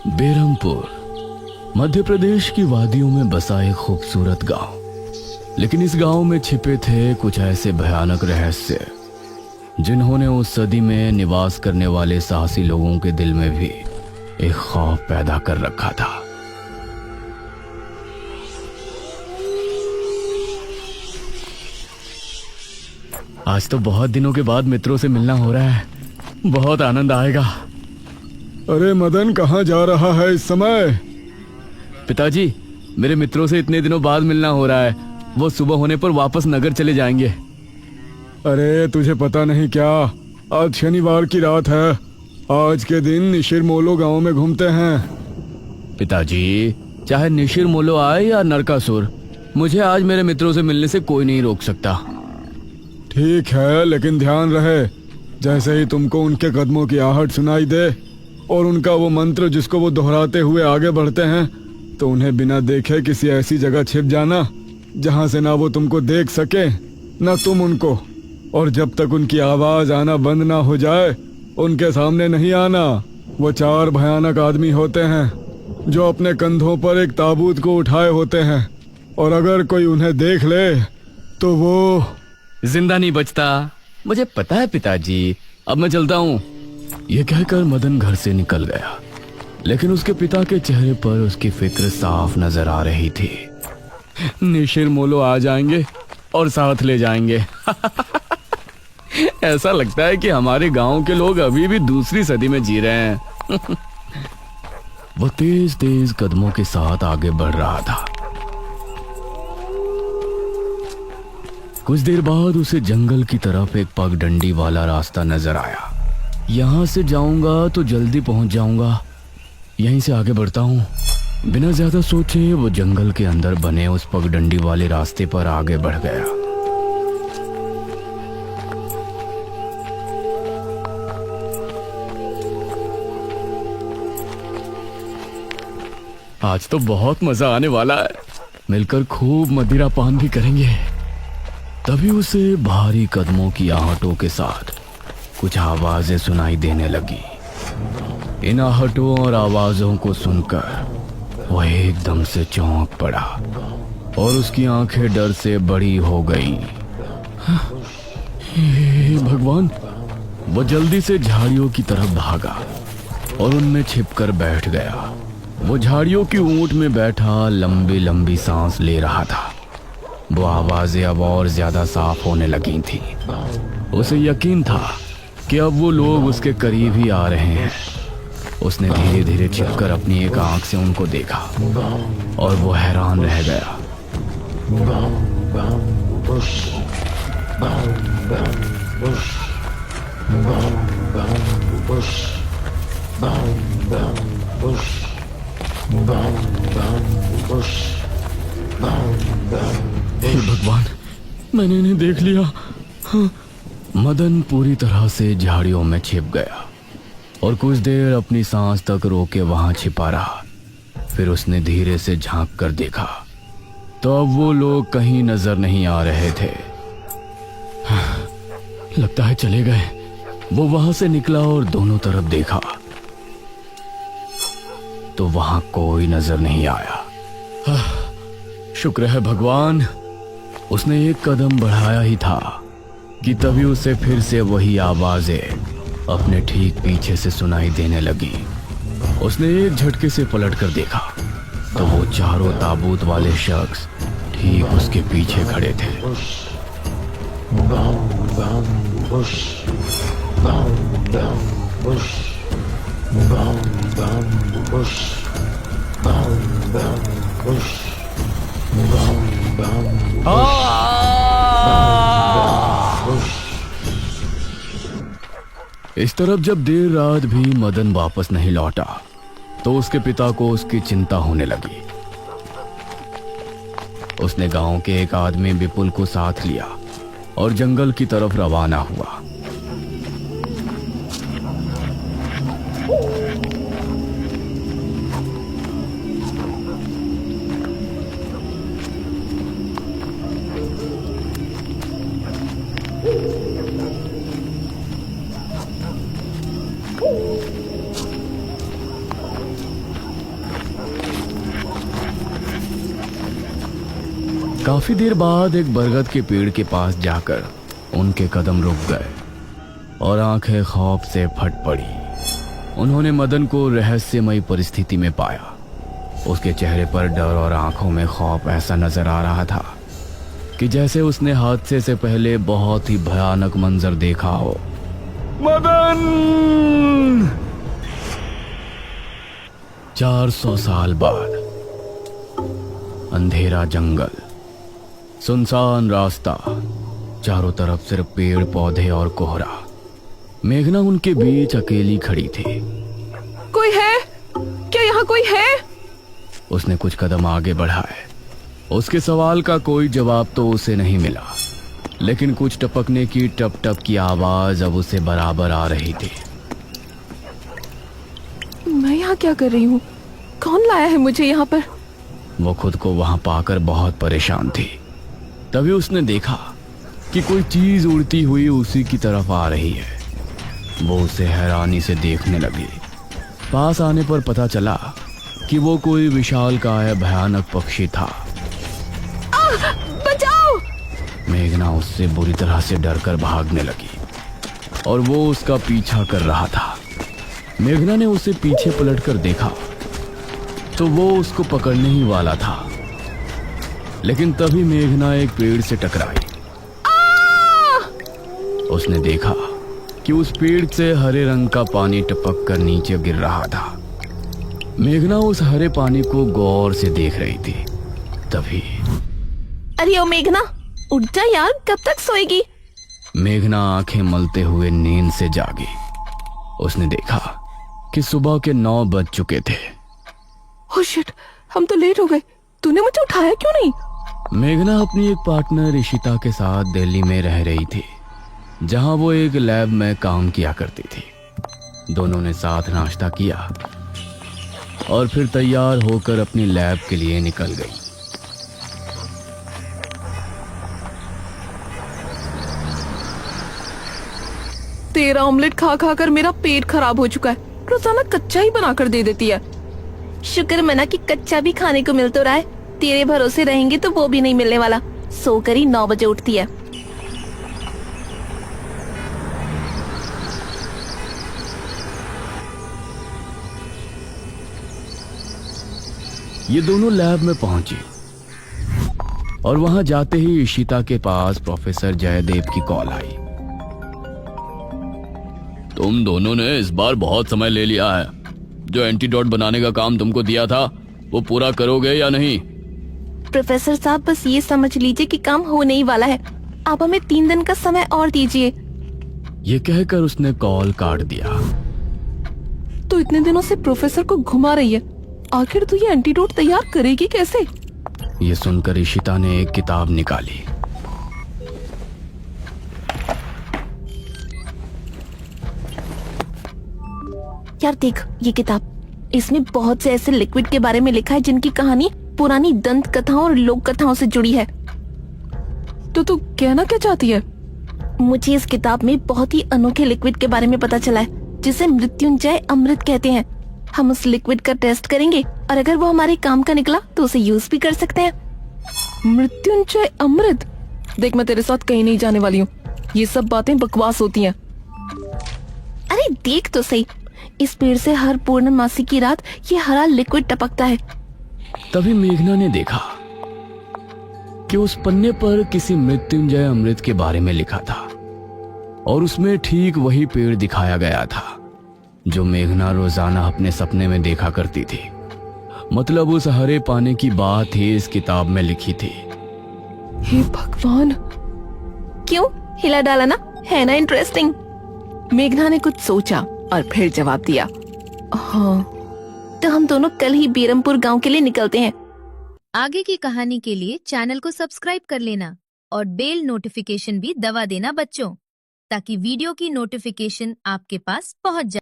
बेरमपुर मध्य प्रदेश की वादियों में बसा एक खूबसूरत गांव। लेकिन इस गांव में छिपे थे कुछ ऐसे भयानक रहस्य जिन्होंने उस सदी में निवास करने वाले साहसी लोगों के दिल में भी एक खौफ पैदा कर रखा था। आज तो बहुत दिनों के बाद मित्रों से मिलना हो रहा है, बहुत आनंद आएगा। अरे मदन, कहाँ जा रहा है इस समय? पिताजी, मेरे मित्रों से इतने दिनों बाद मिलना हो रहा है। वो सुबह होने पर वापस नगर चले जाएंगे। अरे तुझे पता नहीं क्या, आज शनिवार की रात है। आज के दिन निशिर मोलो गांव में घूमते हैं। पिताजी, चाहे निशिर मोलो आए या नरकासुर, मुझे आज मेरे मित्रों से मिलने से कोई नहीं रोक सकता। ठीक है, लेकिन ध्यान रहे, जैसे ही तुमको उनके कदमों की आहट सुनाई दे और उनका वो मंत्र जिसको वो दोहराते हुए आगे बढ़ते हैं, तो उन्हें बिना देखे किसी ऐसी जगह छिप जाना जहां से ना वो तुमको देख सके ना तुम उनको। और जब तक उनकी आवाज आना बंद ना हो जाए, उनके सामने नहीं आना। वो 4 भयानक आदमी होते हैं जो अपने कंधों पर एक ताबूत को उठाए होते हैं, और अगर कोई उन्हें देख ले तो वो जिंदा नहीं बचता। मुझे पता है पिताजी, अब मैं चलता हूँ। यह कहकर मदन घर से निकल गया, लेकिन उसके पिता के चेहरे पर उसकी फिक्र साफ नजर आ रही थी। निशिर मोलो आ जाएंगे और साथ ले जाएंगे। ऐसा लगता है कि हमारे गांव के लोग अभी भी दूसरी सदी में जी रहे हैं। वो तेज तेज कदमों के साथ आगे बढ़ रहा था। कुछ देर बाद उसे जंगल की तरफ एक पगडंडी वाला रास्ता नजर आया। यहां से जाऊंगा तो जल्दी पहुंच जाऊंगा, यहीं से आगे बढ़ता हूं। बिना ज्यादा सोचे वो जंगल के अंदर बने उस पगडंडी वाले रास्ते पर आगे बढ़ गया। आज तो बहुत मजा आने वाला है, मिलकर खूब मदिरा पान भी करेंगे। तभी उसे भारी कदमों की आहटों के साथ कुछ आवाजें सुनाई देने लगी। इन आहटों और आवाजों को सुनकर वह एकदम से चौंक पड़ा और उसकी आंखें डर से बड़ी हो गईं। हे भगवान! वो जल्दी से झाड़ियों की तरफ भागा और उनमें छिपकर बैठ गया। वो झाड़ियों की ऊंट में बैठा लंबी लंबी सांस ले रहा था। वो आवाजें अब और ज्यादा साफ होने लगी थी। उसे यकीन था कि अब वो लोग उसके करीब ही आ रहे हैं। उसने धीरे धीरे छिपकर अपनी एक आंख से उनको देखा और वो हैरान रह गया। हे भगवान, मैंने इन्हें देख लिया। हाँ। मदन पूरी तरह से झाड़ियों में छिप गया और कुछ देर अपनी सांस तक रोके वहां छिपा रहा। फिर उसने धीरे से झांक कर देखा तो अब वो लोग कहीं नजर नहीं आ रहे थे। हाँ, लगता है चले गए। वो वहां से निकला और दोनों तरफ देखा तो वहां कोई नजर नहीं आया। हाँ, शुक्र है भगवान। उसने एक कदम बढ़ाया ही था कि तभी उसे फिर से वही आवाजें अपने ठीक पीछे से सुनाई देने लगी। उसने एक झटके से पलटकर देखा तो वो चारों ताबूत वाले शख्स ठीक उसके पीछे खड़े थे। इस तरफ जब देर रात भी मदन वापस नहीं लौटा तो उसके पिता को उसकी चिंता होने लगी। उसने गांव के एक आदमी विपुल को साथ लिया और जंगल की तरफ रवाना हुआ। काफी देर बाद एक बरगद के पेड़ के पास जाकर उनके कदम रुक गए और आंखें खौफ से फट पड़ी। उन्होंने मदन को रहस्यमयी परिस्थिति में पाया। उसके चेहरे पर डर और आंखों में खौफ ऐसा नजर आ रहा था कि जैसे उसने हादसे से पहले बहुत ही भयानक मंजर देखा हो। मदन! 400 साल बाद अंधेरा जंगल, सुनसान रास्ता, चारों तरफ सिर्फ पेड़ पौधे और कोहरा। मेघना उनके बीच अकेली खड़ी थी। कोई है क्या? यहाँ कोई है? उसने कुछ कदम आगे बढ़ाए। उसके सवाल का कोई जवाब तो उसे नहीं मिला, लेकिन कुछ टपकने की टप टप की आवाज अब उसे बराबर आ रही थी। मैं यहाँ क्या कर रही हूँ? कौन लाया है मुझे यहाँ पर? वो खुद को वहां पाकर बहुत परेशान थी। तभी उसने देखा कि कोई चीज उड़ती हुई उसी की तरफ आ रही है। वो उसे हैरानी से देखने लगी। पास आने पर पता चला कि वो कोई विशालकाय भयानक पक्षी था। बचाओ! मेघना उससे बुरी तरह से डरकर भागने लगी और वो उसका पीछा कर रहा था। मेघना ने उसे पीछे पलटकर देखा तो वो उसको पकड़ने ही वाला था, लेकिन तभी मेघना एक पेड़ से टकराई। उसने देखा कि उस पेड़ से हरे रंग का पानी टपक कर नीचे गिर रहा था। मेघना उस हरे पानी को गौर से देख रही थी। तभी अरे ओ मेघना, उठ जा यार, कब तक सोएगी? मेघना आंखें मलते हुए नींद से जागी। उसने देखा कि सुबह के 9 बज चुके थे। ओह शिट, हम तो लेट हो गए। तूने मुझे उठाया क्यों नहीं? मेघना अपनी एक पार्टनर इशिता के साथ दिल्ली में रह रही थी, जहां वो एक लैब में काम किया करती थी। दोनों ने साथ नाश्ता किया और फिर तैयार होकर अपनी लैब के लिए निकल गई। तेरा ऑमलेट खा खा कर मेरा पेट खराब हो चुका है। रोजाना कच्चा ही बनाकर दे देती है। शुक्र मना कि कच्चा भी खाने को मिल तो रहा है। तेरे भरोसे रहेंगे तो वो भी नहीं मिलने वाला। सोकर ही 9 बजे उठती है। ये दोनों लैब में पहुंची और वहां जाते ही इशिता के पास प्रोफेसर जयदेव की कॉल आई। तुम दोनों ने इस बार बहुत समय ले लिया है। जो एंटीडोट बनाने का काम तुमको दिया था वो पूरा करोगे या नहीं? प्रोफेसर साहब, बस ये समझ लीजिए कि काम होने ही वाला है। आप हमें 3 दिन का समय और दीजिए। ये कहकर उसने कॉल काट दिया। तो इतने दिनों से प्रोफेसर को घुमा रही है। आखिर तू ये एंटीडोट तैयार करेगी कैसे? ये सुनकर इशिता ने एक किताब निकाली। यार देख ये किताब, इसमें बहुत से ऐसे लिक्विड के बारे में लिखा है जिनकी कहानी पुरानी दंत कथाओं और लोक कथाओं से जुड़ी है। तो तू कहना क्या चाहती है? मुझे इस किताब में बहुत ही अनोखे लिक्विड के बारे में पता चला है, जिसे मृत्युंजय अमृत कहते हैं। हम उस लिक्विड का टेस्ट करेंगे और अगर वो हमारे काम का निकला तो उसे यूज भी कर सकते हैं। मृत्युंजय अमृत? देख, मैं तेरे साथ कहीं नहीं जाने वाली हूँ। ये सब बातें बकवास होती हैं। अरे देख तो सही, इस पेड़ से हर पूर्णमासी की रात ये हरा लिक्विड टपकता है। तभी मेघना ने देखा कि उस पन्ने पर किसी मृत्युंजय अमृत के बारे में लिखा था और उसमें ठीक वही पेड़ दिखाया गया था जो मेघना रोजाना अपने सपने में देखा करती थी। मतलब उस हरे पानी की बात ही इस किताब में लिखी थी। हे भगवान, क्यों हिला डाला ना? है ना इंटरेस्टिंग? मेघना ने कुछ सोचा और फिर जवाब दिया, हाँ। तो हम दोनों कल ही बीरमपुर गांव के लिए निकलते हैं। आगे की कहानी के लिए चैनल को सब्सक्राइब कर लेना और बेल नोटिफिकेशन भी दबा देना बच्चों, ताकि वीडियो की नोटिफिकेशन आपके पास पहुंच जाए।